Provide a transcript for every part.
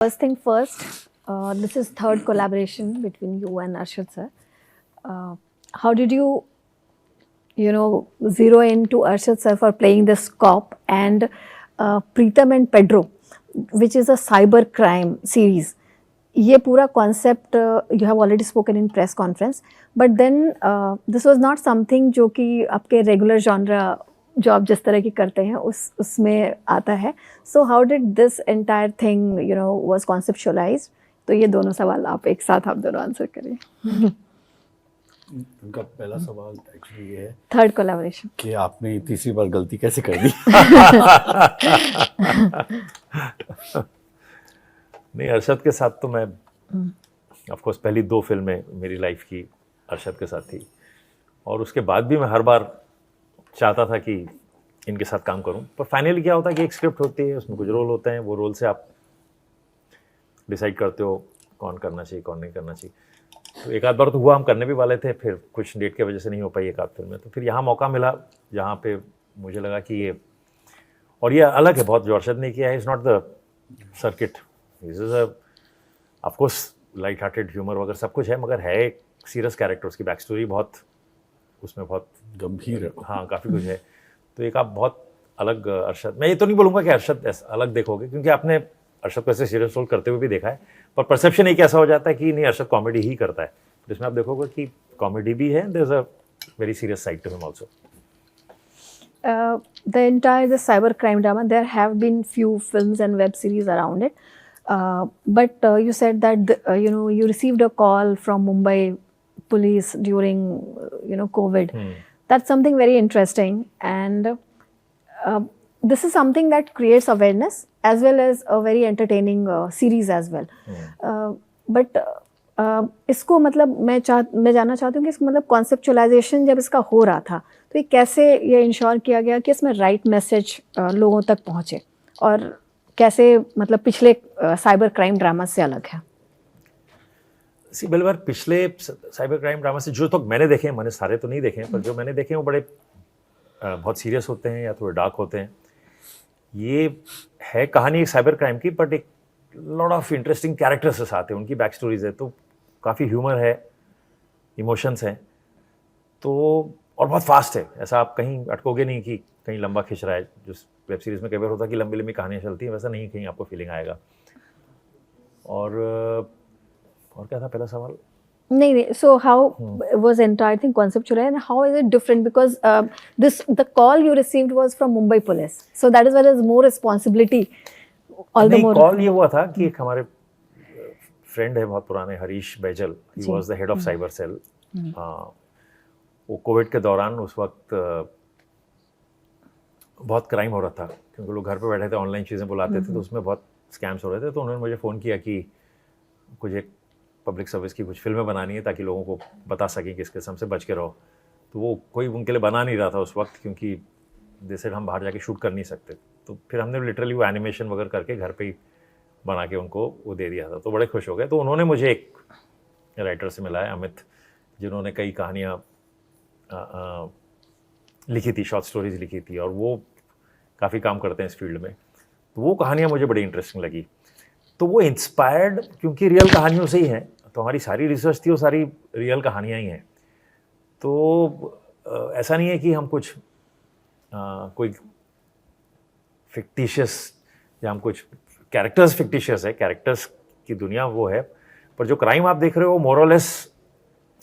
First thing first, this is third collaboration between you and Arshad sir. How did you, zero into Arshad sir for playing this cop and Pritam and Pedro, which is a cyber crime series. ये पूरा concept you have already spoken in press conference, but then this was not something जो कि आपके regular genre जो आप जिस तरह की करते हैं उसमें आता है. So how did this entire thing was conceptualized? तो ये दोनों सवाल एक साथ आप दोनों आंसर करें. उनका पहला सवाल एक्चुअली ये है थर्ड कोलैबोरेशन कि आपने तीसरी बार गलती कैसे कर दी. नहीं, अरशद के साथ तो मैं ऑफ कोर्स पहली 2 फिल्में मेरी लाइफ की अरशद के साथ थी और उसके बाद भी मैं हर बार चाहता था कि इनके साथ काम करूं, पर फाइनली क्या होता है कि एक स्क्रिप्ट होती है, उसमें कुछ रोल होते हैं, वो रोल से आप डिसाइड करते हो कौन करना चाहिए कौन नहीं करना चाहिए. तो एक आध बार तो हुआ, हम करने भी वाले थे, फिर कुछ डेट की वजह से नहीं हो पाई एक आध फिल्म में. तो फिर यहाँ मौका मिला जहाँ पे मुझे लगा कि ये, और ये अलग है बहुत जो अरशद ने किया है. Is not the circuit, this is of course light hearted humour वगैरह सब कुछ है, मगर है एक सीरियस कैरेक्टर. उसकी बैक स्टोरी बहुत, उसमें बहुत गंभीर है. हाँ, काफ़ी कुछ है. तो एक आप बहुत अलग अरशद, मैं ये तो नहीं बोलूँगा कि अरशद अलग देखोगे, क्योंकि आपने अरशद को ऐसे सीरियस रोल करते हुए भी देखा है, पर परसेप्शन एक ऐसा हो जाता है कि नहीं अरशद कॉमेडी ही करता है. जिसमें आप देखोगे कि कॉमेडी भी है, there is a very serious side to him also. The entire the cyber crime drama, there have been few films and web series around it, but you said that you received a call from Mumbai police during COVID. That's something very interesting, and this is something that creates awareness as well as a very entertaining series as well. But इसको मतलब मैं जानना चाहती हूँ कि इसको मतलब conceptualisation जब इसका हो रहा था तो ये कैसे ये इंश्योर किया गया कि इसमें राइट मैसेज लोगों तक पहुँचे, और कैसे मतलब पिछले साइबर क्राइम ड्रामा से अलग है. सी बिलवर, पिछले साइबर क्राइम ड्रामा से जो तो मैंने देखे, मैंने सारे तो नहीं देखे, पर जो मैंने देखे वो बड़े बहुत सीरियस होते हैं या थोड़े डार्क होते हैं. ये है कहानी एक साइबर क्राइम की, बट एक लॉट ऑफ इंटरेस्टिंग कैरेक्टर्स के साथ है, उनकी बैक स्टोरीज है, तो काफ़ी ह्यूमर है, इमोशंस हैं, तो और बहुत फास्ट है. ऐसा आप कहीं अटकोगे नहीं कि कहीं लंबा खिंच रहा है. जो वेब सीरीज़ में कई बार होता है कि लंबी लंबी कहानियाँ चलती हैं, वैसा नहीं, कहीं आपको फीलिंग आएगा. और क्या था पहला सवाल? नहीं, so how was entire thing conceptualized and how is it different, because the call you received was from Mumbai police, so that is why there is more responsibility. नहीं, कॉल ये हुआ था कि एक हमारे फ्रेंड है बहुत पुराने, Harish Baijal, he was the head of cyber cell. वो कोविड के दौरान उस वक्त बहुत क्राइम हो रहा था, क्योंकि लोग घर पे बैठे थे, ऑनलाइन चीज़ें बुलाते थे, तो उसमें बहुत स्कैम्स हो रहे थे. तो उन्होंने मुझे फ़ोन किया कि कुछ एक पब्लिक सर्विस की कुछ फिल्में बनानी है ताकि लोगों को बता सकें कि इस किस्म से बच के रहो. तो वो कोई उनके लिए बना नहीं रहा था उस वक्त, क्योंकि जैसे हम बाहर जाके शूट कर नहीं सकते. तो फिर हमने लिटरली वो एनिमेशन वगैरह करके घर पे ही बना के उनको वो दे दिया था. तो बड़े खुश हो गए. तो उन्होंने मुझे एक राइटर से मिलाया, अमित, जिन्होंने कई कहानियाँ लिखी थी, शॉर्ट स्टोरीज लिखी थी, और वो काफ़ी काम करते हैं इस फील्ड में. तो वो कहानियाँ मुझे बड़ी इंटरेस्टिंग लगी. तो वो इंस्पायर्ड, क्योंकि रियल कहानियों से ही हैं, तो हमारी सारी रिसर्च थी वो सारी रियल कहानियाँ ही हैं. तो ऐसा नहीं है कि हम कुछ कोई फिक्टिशियस या हम कुछ कैरेक्टर्स फिक्टिशियस है, कैरेक्टर्स की दुनिया वो है, पर जो क्राइम आप देख रहे हो मोरलेस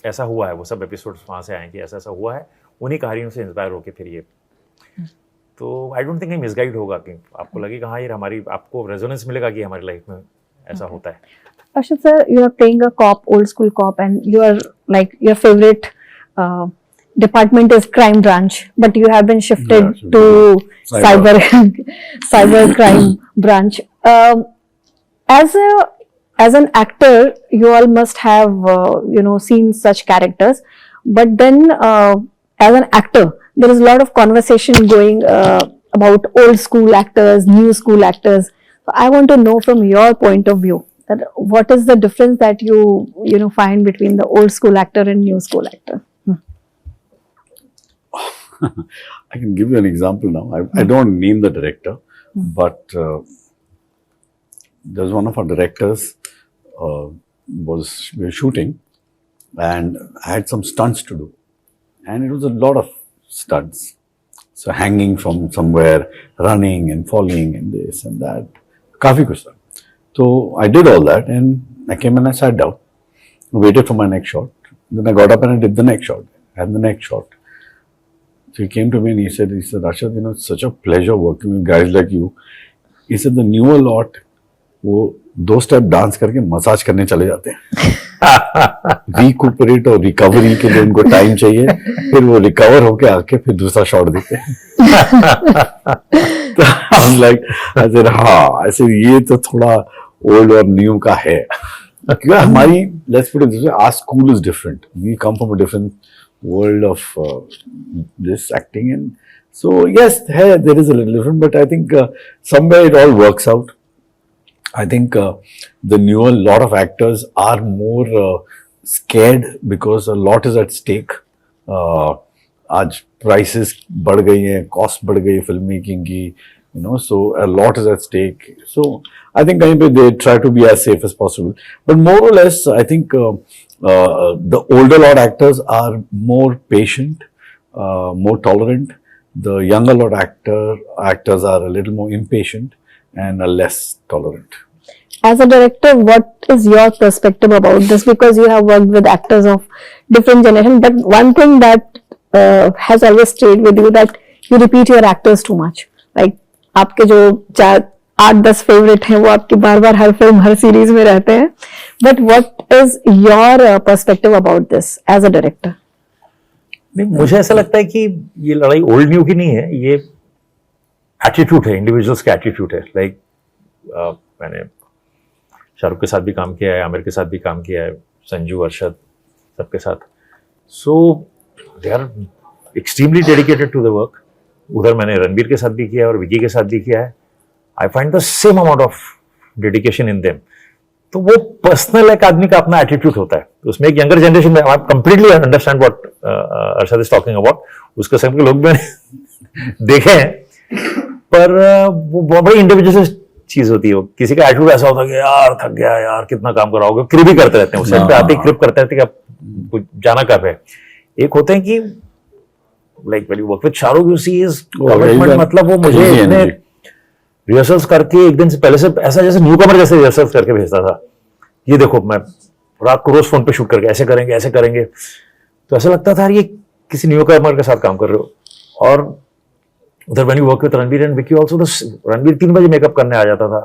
ऐसा हुआ है. वो सब एपिसोड्स वहाँ से आए कि ऐसा ऐसा हुआ है, उन्हीं कहानियों से इंस्पायर होके फिर ये. तो आई डोंट थिंक मिसगाइड होगा कि आपको लगेगा हाँ ये हमारी, आपको रेजोनेंस मिलेगा कि हमारी लाइफ में ऐसा होता है. Arshad sir, you are playing a cop, old school cop, and you are like your favorite department is crime branch, but you have been shifted to cyber crime branch. As an actor, you all must have seen such characters, but then as an actor, there is a lot of conversation going about old school actors, new school actors. So I want to know from your point of view that what is the difference that you find between the old school actor and new school actor? I can give you an example now. I don't name the director, but there's one of our directors we were shooting, and I had some stunts to do, and it was a lot of stunts. So hanging from somewhere, running and falling and this and that, काफी कुछ था. So I did all that, and I came and I sat down, waited for my next shot. Then I got up and I did the next shot and the next shot. So he came to me and he said, Arshad, you know, it's such a pleasure working with guys like you. He said, the newer lot, वो 2 step dance करके massage करने चले जाते हैं. Recuperate और recovery के लिए उनको टाइम चाहिए, फिर वो रिकवर होके आके फिर दूसरा शॉट देते हैं. तो I am like, I said हाँ, ऐसे ये तो थोड़ा ओल्ड और न्यू का है. क्योंकि हमारी, let's put it this way, our school is different. We come from a different world of this acting, and so yes, there is a little different, but I think somewhere it all works out. I think the newer lot of actors are more scared because a lot is at stake. आज prices बढ़ गई हैं, cost बढ़ गई है film making की, you know, so a lot is at stake. So I think they try to be as safe as possible, but more or less I think the older lot actors are more patient, more tolerant. The younger lot actors are a little more impatient and are less tolerant. As a director, what is your perspective about this? Because you have worked with actors of different generations, but one thing that has always stayed with you, that you repeat your actors too much. Like आपके जो 8-10 favourite हैं वो आपकी बार बार हर film हर series में रहते हैं. But what is your perspective about this as a director? नहीं, मुझे ऐसा लगता है कि ये लड़ाई ओल्ड न्यू की नहीं है, ये एटीट्यूड है, इंडिविजुअल्स का एटीट्यूड है. लाइक मैंने शाहरुख के साथ भी काम किया है, आमिर के साथ भी काम किया है, संजू, अरशद, सबके साथ. So they are extremely dedicated to the work. उधर मैंने रणबीर के साथ भी किया है और विकी के साथ भी किया है. I find the same amount of dedication in them. तो वो पर्सनल एक आदमी का अपना एटीट्यूड होता है. उसमें एक यंगर जनरेशन में I completely understand what Arshad is talking about. उसके समय के लोग मैंने देखे हैं, पर वो बड़ी इंडिविजुअल चीज होती है. किसी का एटीट्यूड ऐसा होता है कि यार थक गया यार, कितना काम कराओगे, क्रिप ही करते रहते हैं. उस टाइम पे आते ही क्रिप करते रहते हैं कि आप जाना कब है. एक होते हैं कि like when you work with Shahrukh, you see is commitment. मतलब वो मुझे इतने रिहर्सल्स करके एक दिन से पहले से ऐसा जैसे न्यू कमर जैसे रिहर्सल्स करके भेजता था. ये देखो, मैं रात को रोज फोन पे शूट करके ऐसे करेंगे ऐसे करेंगे. तो ऐसा लगता था ये किसी न्यू कमर के साथ काम कर रहे हो. और उधर when you work with Ranbir and Vicky also, Ranbir 3 बजे मेकअप करने आ जाता था,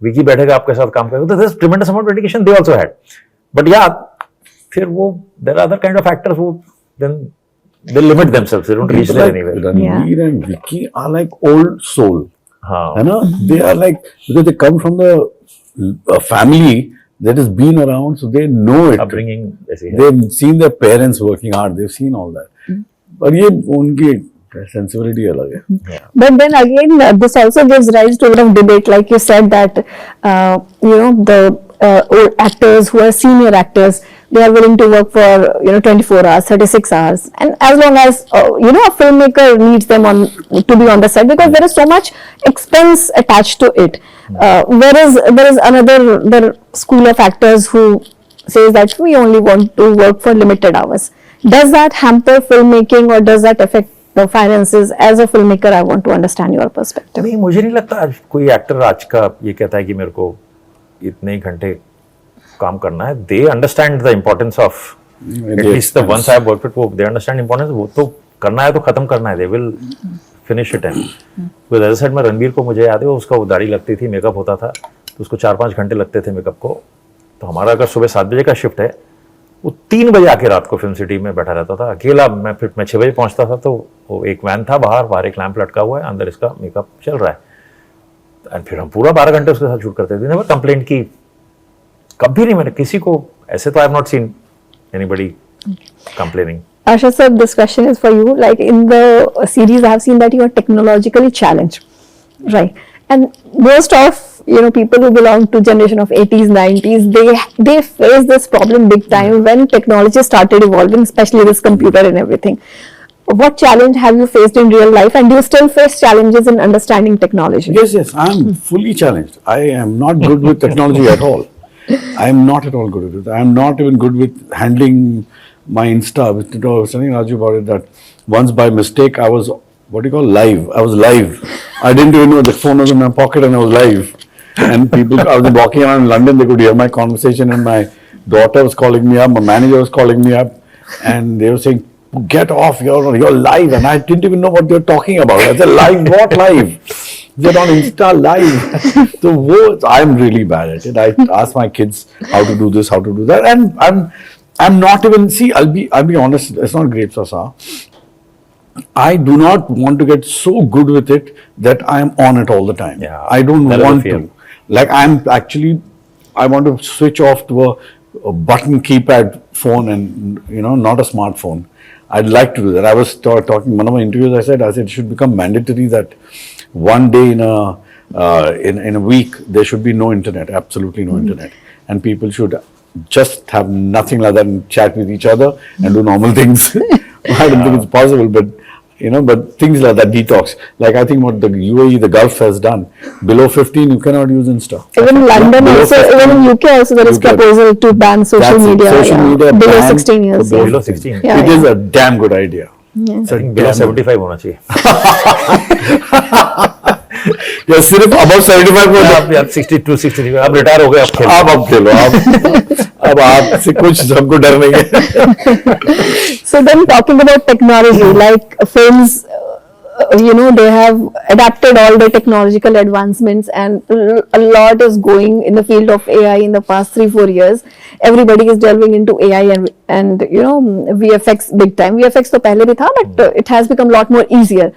विकी बैठेगा आपके साथ काम करेगा. तो this tremendous amount of dedication they also had. But या फिर वो there are other kind of actors who then they limit themselves, they don't reach there anywhere. Ranveer and Vicky are like old soul. हाँ. They are like, because they come from the family that has been around, so they know it. Upbringing ऐसी है. They've seen their parents working hard, they've seen all that. But ये उनकी sensibility अलग है. But then again, this also gives rise to a lot of debate. Like you said that, the old actors who are senior actors, they are willing to work for 24 hours, 36 hours, and as long as a filmmaker needs them to be on the set, because there is so much expense attached to it. Whereas there is another school of actors who says that we only want to work for limited hours. Does that hamper filmmaking, or does that affect the finances? As a filmmaker, I want to understand your perspective. नहीं, मुझे नहीं लगता आज कोई actor आज का ये कहता है कि मेरे को इतने ही घंटे काम करना है. They understand the importance of, at least the ones I have worked with, वो दे अंडरस्टैंड इम्पोर्टेंस. वो तो करना है तो खत्म करना है, they will finish it. And with other side में रणबीर को मुझे याद है, उसका वो दाढ़ी लगती थी, मेकअप होता था, तो उसको 4-5 घंटे लगते थे मेकअप को. तो हमारा अगर सुबह 7 बजे का शिफ्ट है, वो 3 बजे आके रात को फिल्म सिटी में बैठा रहता था अकेला. मैं 6 बजे पहुंचता था, तो वो एक वैन था बाहर एक लैंप लटका हुआ है, अंदर इसका मेकअप चल रहा है. एंड फिर हम पूरा 12 घंटे उसके साथ शूट करते थे. नेवर कंप्लेंट की, कभी नहीं मैंने किसी को ऐसे, तो I have not seen anybody complaining. Arshad sir, this question is for you. Like in the series, I have seen that you are technologically challenged, right? And most of people who belong to generation of 80s, 90s, they face this problem big time when technology started evolving, especially this computer and everything. what challenge have you faced in real life, and do you still face challenges in understanding technology? Yes, I'm fully challenged. I am not good with technology at all. I am not at all good with it. I am not even good with handling my Insta. I was telling Raju about it that once by mistake I was, what do you call, live. I was live. I didn't even know the phone was in my pocket and I was live. And people, I was walking around in London, they could hear my conversation, and my daughter was calling me up, my manager was calling me up, and they were saying, get off, you're live. And I didn't even know what they're talking about. I said, live, what live? They're on Insta live. So I'm really bad at it. I ask my kids how to do this, how to do that, and I'm not even, see, I'll be honest, it's not great, Sasa. I do not want to get so good with it that I am on it all the time. Yeah, I don't that is a want fear. to. Like I want to switch off to a button keypad phone and, not a smartphone. I'd like to do that. I was talking in one of my interviews. I said it should become mandatory that one day in a week there should be no internet, absolutely no internet, and people should just have nothing like that and chat with each other and do normal things. I don't think it's possible, but but things like that, detox. Like I think what the UAE, the Gulf has done. Below 15, you cannot use Insta. Even in London Below also, 15, even in UK also, there is UK. proposal to ban social That's it. media. Social media below ban 16 years. for Below 16. Yeah, It is a damn good idea. It's a below damn 75 होना चाहिए. या सिर्फ above 75 को आप 62, 63 आप retire हो गए, आप खेल. अब खेलो अब आपसे कुछ सबको डर नहीं है. So then talking about technology, like films, they have adapted all the technological advancements, and a lot is going in the field of AI in the past 3-4 years. Everybody is delving into AI and VFX big time. VFX तो पहले भी था, but it has become a lot more easier.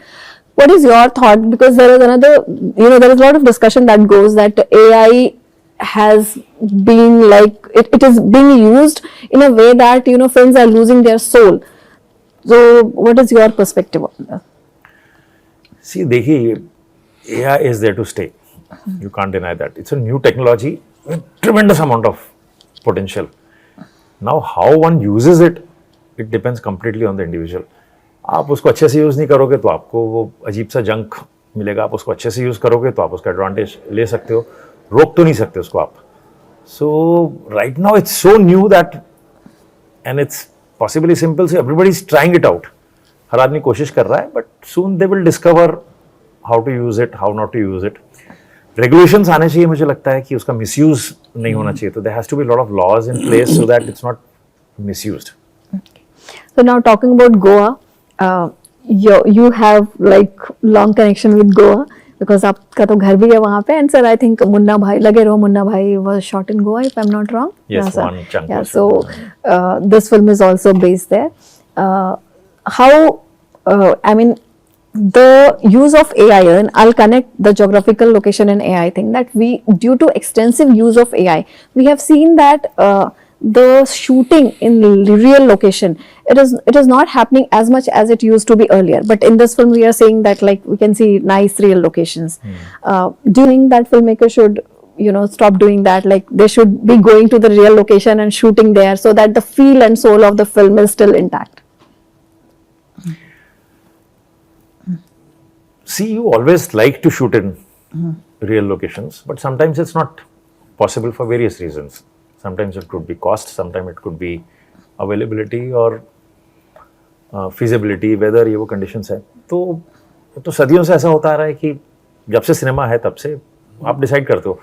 What is your thought? Because there is another, there is a lot of discussion that goes that AI has been like, it is being used in a way that, films are losing their soul. So what is your perspective on that? See, देखिए, AI is there to stay. You can't deny that. It's a new technology with tremendous amount of potential. Now, how one uses it, it depends completely on the individual. आप उसको अच्छे से use नहीं करोगे तो आपको वो अजीब सा जंक मिलेगा. आप उसको अच्छे से यूज़ करोगे तो आप उसका एडवांटेज ले सकते हो. रोक तो नहीं सकते उसको आप. So right now it's so new that, and it's possibly simple. So everybody is trying it out. हर आदमी कोशिश कर रहा है, but soon they will discover how to use it, how not to use it. Regulations आने चाहिए, मुझे लगता है कि उसका misuse नहीं होना चाहिए. तो there has to be a lot of laws in place so that it's not misused. So now talking about Goa, you have like long connection with Goa because आपका तो घर भी है वहाँ पे. And sir, I think Munna भाई, लगे रहो मुन्ना भाई was shot in Goa if I'm not wrong. Yes, sir. one chunk Yeah, was so shot. this film is also based there. How, I mean, the use of AI, and I'll connect the geographical location and AI thing, that due to extensive use of AI, we have seen that the shooting in real location, it is not happening as much as it used to be earlier. But in this film, we are saying that like we can see nice real locations. Do you think that filmmakers should, stop doing that? Like they should be going to the real location and shooting there so that the feel and soul of the film is still intact? See, you always like to shoot in real locations, but sometimes it's not possible for various reasons. Sometimes it could be cost, sometimes it could be availability or feasibility, whether ये वो conditions है. तो सदियों से ऐसा होता आ रहा है कि जब से सिनेमा है तब से आप डिसाइड करते हो.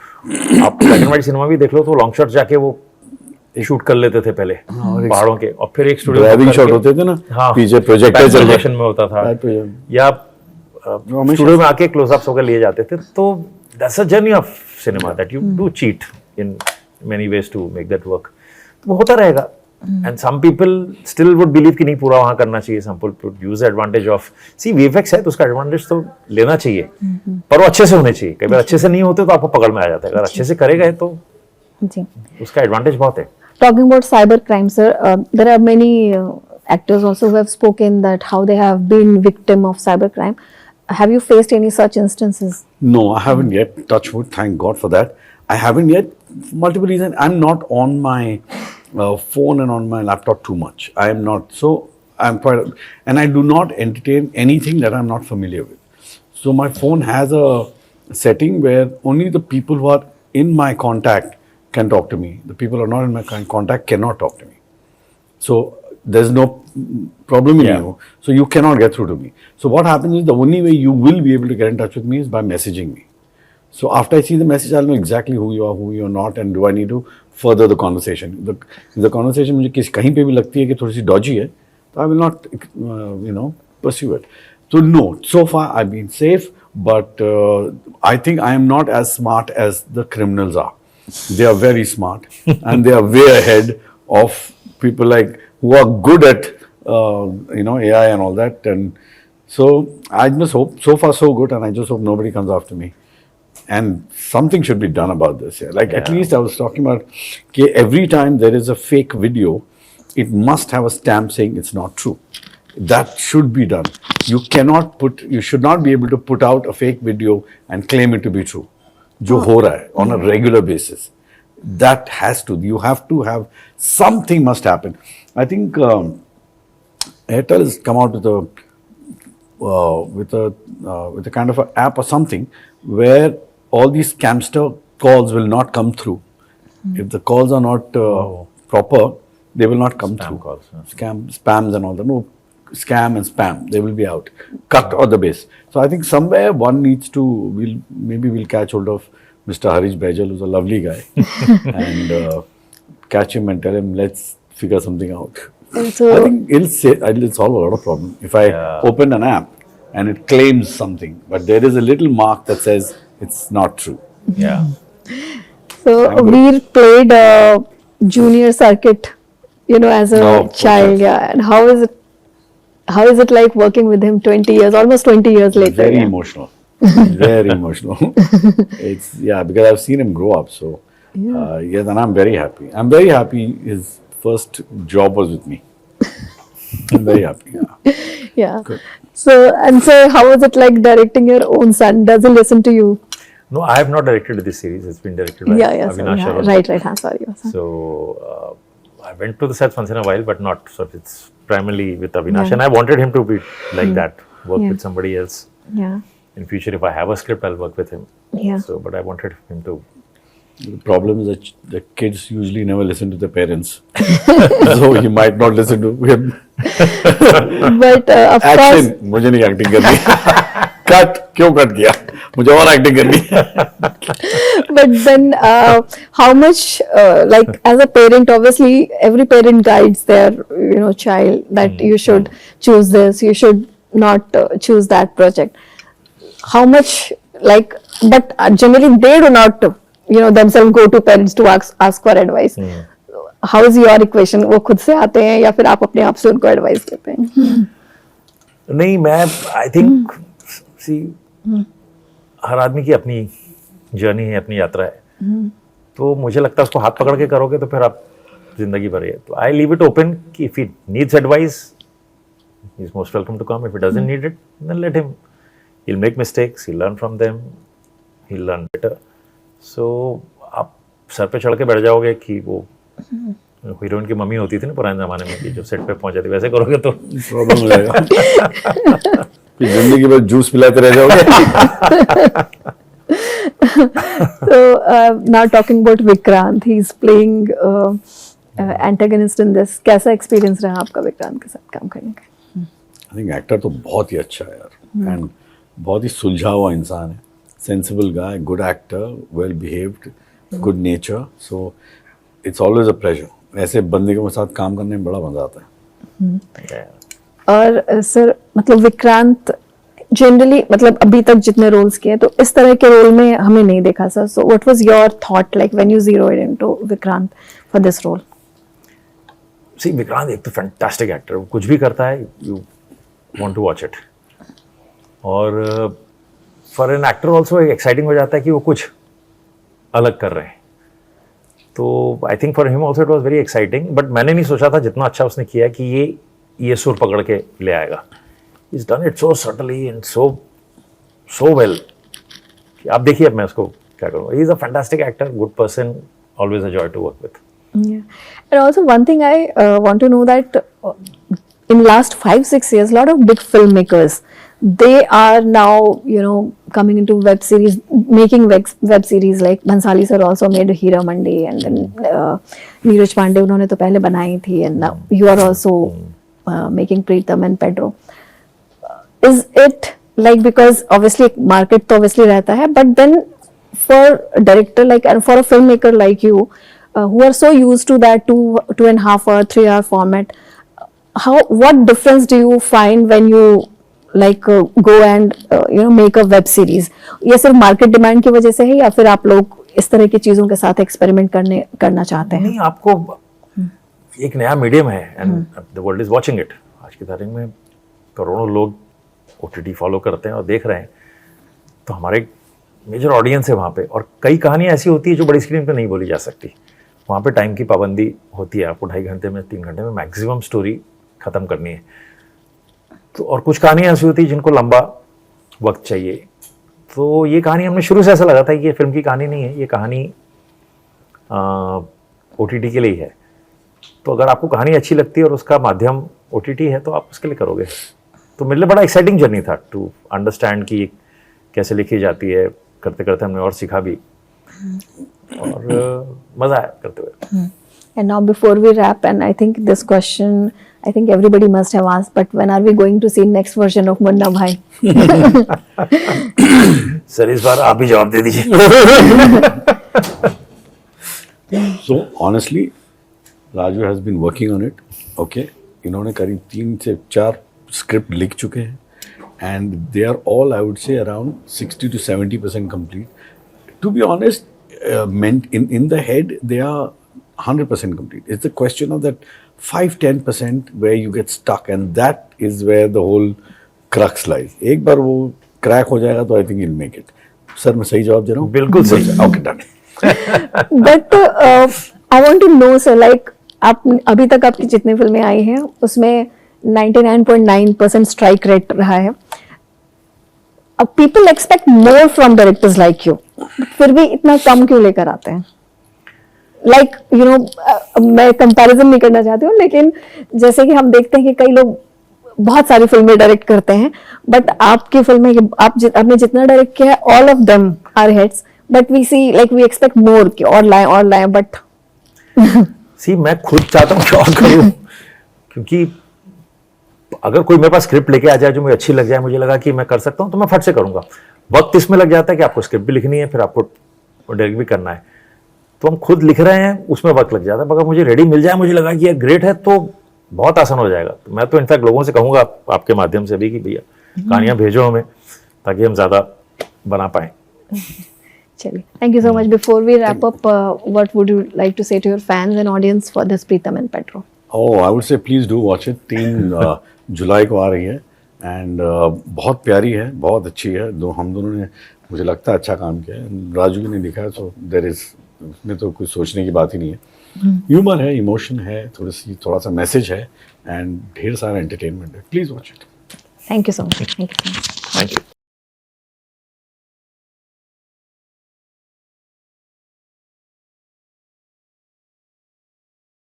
आप ब्लैक एंड व्हाइट सिनेमा भी देख लो तो लॉन्ग शॉट जाके वो शूट कर लेते थे पहले पहाड़ों के, और फिर एक स्टूडियो ड्राइविंग शॉट होते थे ना, हाँ, पीछे प्रोजेक्टर चल रहा में होता था, है, या स्टूडियो में आके क्लोजअप्स होकर लिए जाते थे. तो that's a journey of cinema that you do cheat in many ways to make that work. वो होता रहेगा. And some people still would believe कि नहीं पूरा वहां करना चाहिए. Some people use the advantage of, see VFX है तो उसका एडवांटेज तो लेना चाहिए, पर वो अच्छे से होने चाहिए. कई बार अच्छे से नहीं होते तो आपको पकड़ में आ जाता है. अगर अच्छे से करेगा तो उसका एडवांटेज बहुत है. Talking about cyber crime, sir, there are many actors also who have spoken that how they have been victim of cyber crime. Have you faced any such instances? No, I haven't yet. Touch wood, thank God for that. I haven't yet. Multiple reasons. I'm not on my phone and on my laptop too much. I am not. So I'm quite, and I do not entertain anything that I'm not familiar with. So my phone has a setting where only the people who are in my contact can talk to me. The people who are not in my contact cannot talk to me. So there's no problem in Yeah. you. So you cannot get through to me. So what happens is the only way you will be able to get in touch with me is by messaging me. So after I see the message, I'll know exactly who you are not, and do I need to further the conversation. The conversation मुझे कहीं पे भी लगती है कि थोड़ी सी dodgy है, तो I will not pursue it. So no, so far I've been safe, but I think I am not as smart as the criminals are. They are very smart and they are way ahead of people like who are good at AI and all that. And so I just hope, so far so good, and I just hope nobody comes after me. And something should be done about this. Yeah. Like at least I was talking about every time there is a fake video, it must have a stamp saying it's not true. That should be done. You should not be able to put out a fake video and claim it to be true. जो हो रहा है on a regular basis. That has to. You have to have something must happen. I think Airtel has come out with a kind of an app or something where all these scamster calls will not come through. If the calls are not proper, they will not come Spam through. calls, yeah. Spams and all that. No, scam and spam, they will be out. Cut or the base. So I think somewhere one needs to, we'll catch hold of Mr. Harish Baijal, who's a lovely guy, and catch him and tell him, let's figure something out. And so, I think it'll solve a lot of problems. If I open an app and it claims something, but there is a little mark that says it's not true. Yeah. so Veer played junior circuit, as a Oh, child. Yeah. And how is it like working with him 20 years, almost 20 years later? Very yeah. emotional. Very emotional. Because I've seen him grow up. So, yes, and I'm very happy. I'm very happy his first job was with me. I'm very happy. Yeah. Yeah. Good. So how is it like directing your own son? Does he listen to you? No, I have not directed this series. It's been directed by Yeah. Avinash So, Arun. right. Sorry. So I went to the sets once in a while, but not. So it's primarily with Avinash, Yeah. and I wanted him to be like that, work Yeah. with somebody else. Yeah. In future, if I have a script, I'll work with him. Yeah. So, but I wanted him to. The problem is that the kids usually never listen to their parents. So he might not listen to him. But of course, Action! मुझे नहीं acting करनी. Cut! क्यों cut किया? मुझे और acting करनी. but then how much like as a parent, obviously every parent guides their child that you should choose this, you should not choose that project. How much but generally they do not themselves go to parents to ask for advice. How is your equation? वो खुद से आते हैं या फिर आप अपने आप से उनको एडवाइस देते हैं? नहीं, मैं आई थिंक हर आदमी की अपनी जर्नी है, अपनी यात्रा है. तो मुझे लगता है उसको हाथ पकड़ के करोगे तो फिर आप जिंदगी भर है. तो आई लीव इट ओपन कि if he needs advice, he is most welcome to come. If he doesn't need it, then let him. He will make mistakes, he learn from them, he learn better. So आप sir पे चढ़ के बैठ जाओगे कि वो heroine की mummy होती थी ना पुराने जमाने में, कि जो सेट पे पहुंच जाती, वैसे करोगे तो प्रॉब्लम हो जाएगा. जिंदगी भर जूस पिलाते रह जाओगे. So now talking about Vikrant, he's playing antagonist in this. कैसा experience रहा आपका विक्रांत के साथ काम करने का? I think एक्टर तो बहुत ही अच्छा है यार, एंड बहुत ही सुलझा हुआ इंसान है. Sensible guy, good actor, well behaved, good nature. So it's always a pleasure. ऐसे बंदे के साथ काम करने में बड़ा मजा आता है. और सर मतलब विक्रांत जनरली मतलब अभी तक जितने रोल्स किए तो इस तरह के रोल में हमें नहीं देखा sir. So what was your thought like when you zeroed into Vikrant for this role? See, Vikrant एक तो फैंटास्टिक एक्टर, वो कुछ भी करता है, you want to watch it. और for an actor also exciting हो जाता है कि वो कुछ अलग कर रहे हैं. तो I think for him also it was very exciting. But मैंने नहीं सोचा था जितना अच्छा उसने किया कि ये सुर पकड़ के ले आएगा. He's done it so subtly and so well. आप देखिए अब मैं उसको क्या करूँगा. He is a fantastic actor, good person, always a joy to work with. Yeah. And also one thing I want to know that in last 5-6 years, lot of big filmmakers, they are now, you know, coming into web series, making web series. Like Bhansali sir also made Hira Mandi, and then Neeraj Pandey उन्होंने तो पहले बनाई थी, and now you are also making Pritam and Pedro. Is it like, because obviously market तो obviously रहता है, but then for a director like, and for a filmmaker like you, who are so used to that 2.5 hour, 3 hour format, what difference do you find when you like go and you know, make a web series? ये सिर्फ market demand की वजह से है, या फिर आप लोग इस तरह की चीजों के साथ एक्सपेरिमेंट करना चाहते हैं? नहीं, आपको एक नया मीडियम है and the world is watching it. आज की तारीख में करोड़ों लोग OTT फॉलो करते हैं और देख रहे हैं, तो हमारे मेजर ऑडियंस है वहाँ पे. और कई कहानियाँ ऐसी होती है जो बड़ी स्क्रीन पे नहीं बोली जा सकती. वहाँ पे टाइम की पाबंदी होती है, आपको 2.5 घंटे में 3 घंटे में मैक्सिमम स्टोरी ख़त्म करनी है. तो और कुछ कहानियाँ ऐसी होती है जिनको लंबा वक्त चाहिए. तो ये कहानी हमने शुरू से ऐसा लगा था कि ये फिल्म की कहानी नहीं है, ये कहानी OTT के लिए ही है. तो अगर आपको कहानी अच्छी लगती है और उसका माध्यम OTT है तो आप उसके लिए करोगे. तो मेरे लिए बड़ा एक्साइटिंग जर्नी था टू अंडरस्टैंड कि कैसे लिखी जाती है. करते करते हमने और सीखा भी और मज़ा आया करते हुए. And now before we wrap, and I think this question, I think everybody must have asked, but when are we going to see next version of Munna Bhai? Sir इस बार आप ही जवाब दे दीजिए. So honestly, Raju has been working on it. Okay, इन्होंने करीब 3 से 4 script लिख चुके हैं, and they are all, I would say, around 60 to 70% complete. To be honest, meant in the head, they are 100% complete. It's the question of that 5-10% where you get stuck, and that is where the whole crux lies. एक बार वो crack हो जाएगा तो I think you'll make it. Sir मैं सही जवाब दे रहा हूँ? बिल्कुल सही. Okay, done. But I want to know, sir, like आप अभी तक आपकी जितनी फिल्में आई हैं उसमें 99.9% स्ट्राइक रेट रहा है. अब people expect more from directors like you, फिर भी इतना कम क्यों लेकर आते हैं? लाइक यू नो, मैं कंपैरिजन नहीं करना चाहती हूँ, लेकिन जैसे कि हम देखते हैं कि कई लोग बहुत सारी फिल्में डायरेक्ट करते हैं, बट आपकी फिल्में आपने जितना डायरेक्ट किया है, all of them are hits, but we see like we expect more कि और लाएं, बट सी मैं खुद चाहता हूँ कि और करूँ, क्योंकि अगर कोई मेरे पास स्क्रिप्ट लेके आ जाए जो मुझे अच्छी लग जाए, मुझे लगा कि मैं कर सकता हूँ, तो मैं फट से करूँगा. वक्त इसमें लग जाता है कि आपको स्क्रिप्ट भी लिखनी है, फिर आपको डायरेक्ट भी करना है. तो हम खुद लिख रहे हैं, उसमें वक्त लग जाता है. अगर मुझे रेडी मिल जाए, मुझे लगा कि ये ग्रेट है, तो बहुत आसान हो जाएगा. तो मैं तो इनफैक्ट लोगों से कहूँगा आपके माध्यम से भी कि भैया कहानियाँ भेजो हमें, ताकि हम ज़्यादा बना पाएँ. चलिए, thank you so much. Before we wrap up, what would you like to say to your fans and audience for this Pritam and Pedro? Oh, I would say please do watch it. 3 जुलाई को आ रही है, and बहुत प्यारी है, बहुत अच्छी है. हम दोनों ने, मुझे लगता है, अच्छा काम किया है. राजू ने लिखा है, सो देयर इज, उसमें तो कुछ सोचने की बात ही नहीं है. ह्यूमर है, इमोशन है, थोड़ा सा मैसेज है, एंड ढेर सारा एंटरटेनमेंट है. Please watch it. Thank you so much. Thank you. Thank you.